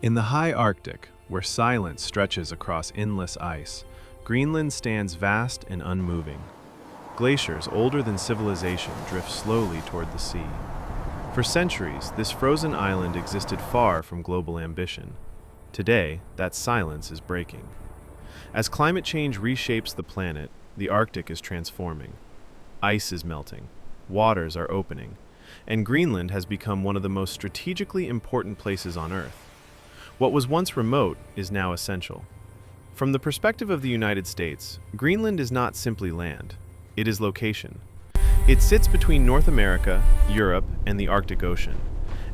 In the high Arctic, where silence stretches across endless ice, Greenland stands vast and unmoving. Glaciers older than civilization drift slowly toward the sea. For centuries, this frozen island existed far from global ambition. Today, that silence is breaking. As climate change reshapes the planet, the Arctic is transforming. Ice is melting, waters are opening, and Greenland has become one of the most strategically important places on Earth. What was once remote is now essential. From the perspective of the United States, Greenland is not simply land, it is location. It sits between North America, Europe, and the Arctic Ocean,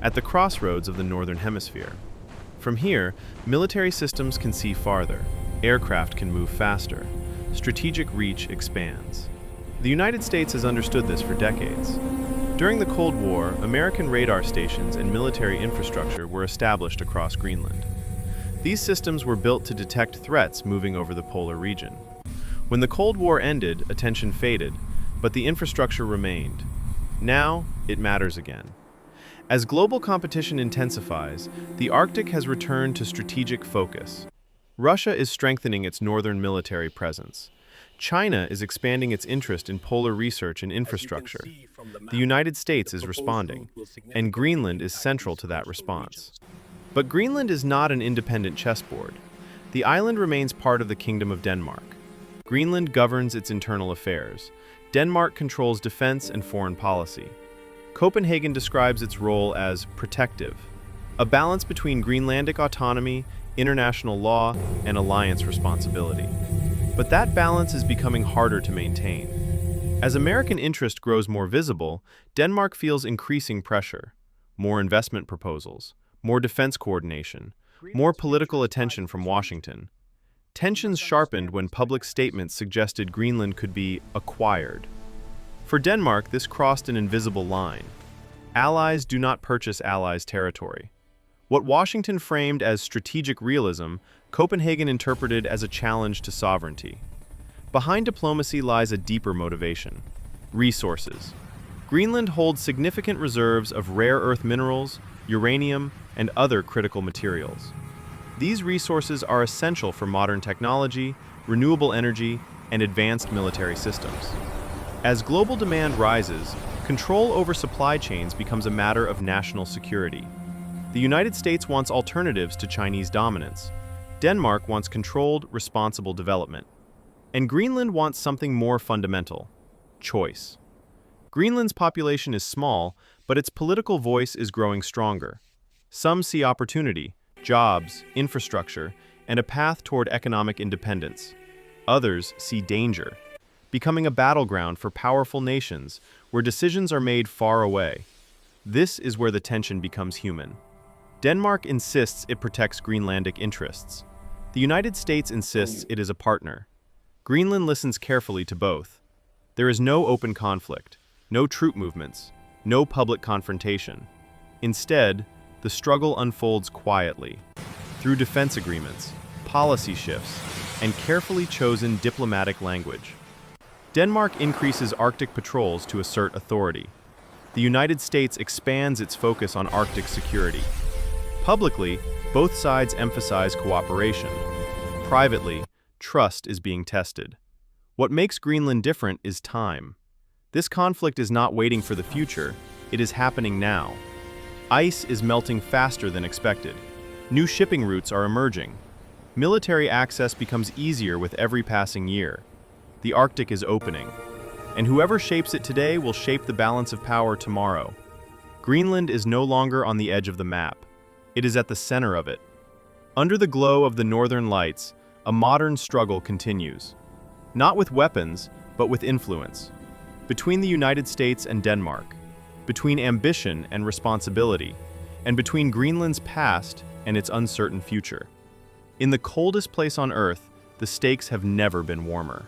at the crossroads of the Northern Hemisphere. From here, military systems can see farther, aircraft can move faster, strategic reach expands. The United States has understood this for decades. During the Cold War, American radar stations and military infrastructure were established across Greenland. These systems were built to detect threats moving over the polar region. When the Cold War ended, attention faded, but the infrastructure remained. Now, it matters again. As global competition intensifies, the Arctic has returned to strategic focus. Russia is strengthening its northern military presence. China is expanding its interest in polar research and infrastructure. The United States is responding, and Greenland is central to that response. But Greenland is not an independent chessboard. The island remains part of the Kingdom of Denmark. Greenland governs its internal affairs. Denmark controls defense and foreign policy. Copenhagen describes its role as protective, a balance between Greenlandic autonomy, international law, and alliance responsibility. But that balance is becoming harder to maintain. As American interest grows more visible, Denmark feels increasing pressure. More investment proposals, more defense coordination, more political attention from Washington. Tensions sharpened when public statements suggested Greenland could be acquired. For Denmark, this crossed an invisible line. Allies do not purchase allies' territory. What Washington framed as strategic realism, Copenhagen interpreted as a challenge to sovereignty. Behind diplomacy lies a deeper motivation: resources. Greenland holds significant reserves of rare earth minerals, uranium, and other critical materials. These resources are essential for modern technology, renewable energy, and advanced military systems. As global demand rises, control over supply chains becomes a matter of national security. The United States wants alternatives to Chinese dominance. Denmark wants controlled, responsible development. And Greenland wants something more fundamental: choice. Greenland's population is small, but its political voice is growing stronger. Some see opportunity, jobs, infrastructure, and a path toward economic independence. Others see danger, becoming a battleground for powerful nations where decisions are made far away. This is where the tension becomes human. Denmark insists it protects Greenlandic interests. The United States insists it is a partner. Greenland listens carefully to both. There is no open conflict, no troop movements, no public confrontation. Instead, the struggle unfolds quietly, through defense agreements, policy shifts, and carefully chosen diplomatic language. Denmark increases Arctic patrols to assert authority. The United States expands its focus on Arctic security. Publicly, both sides emphasize cooperation. Privately, trust is being tested. What makes Greenland different is time. This conflict is not waiting for the future, it is happening now. Ice is melting faster than expected. New shipping routes are emerging. Military access becomes easier with every passing year. The Arctic is opening, and whoever shapes it today will shape the balance of power tomorrow. Greenland is no longer on the edge of the map. It is at the center of it. Under the glow of the northern lights, a modern struggle continues. Not with weapons, but with influence. Between the United States and Denmark. Between ambition and responsibility. And between Greenland's past and its uncertain future. In the coldest place on Earth, the stakes have never been warmer.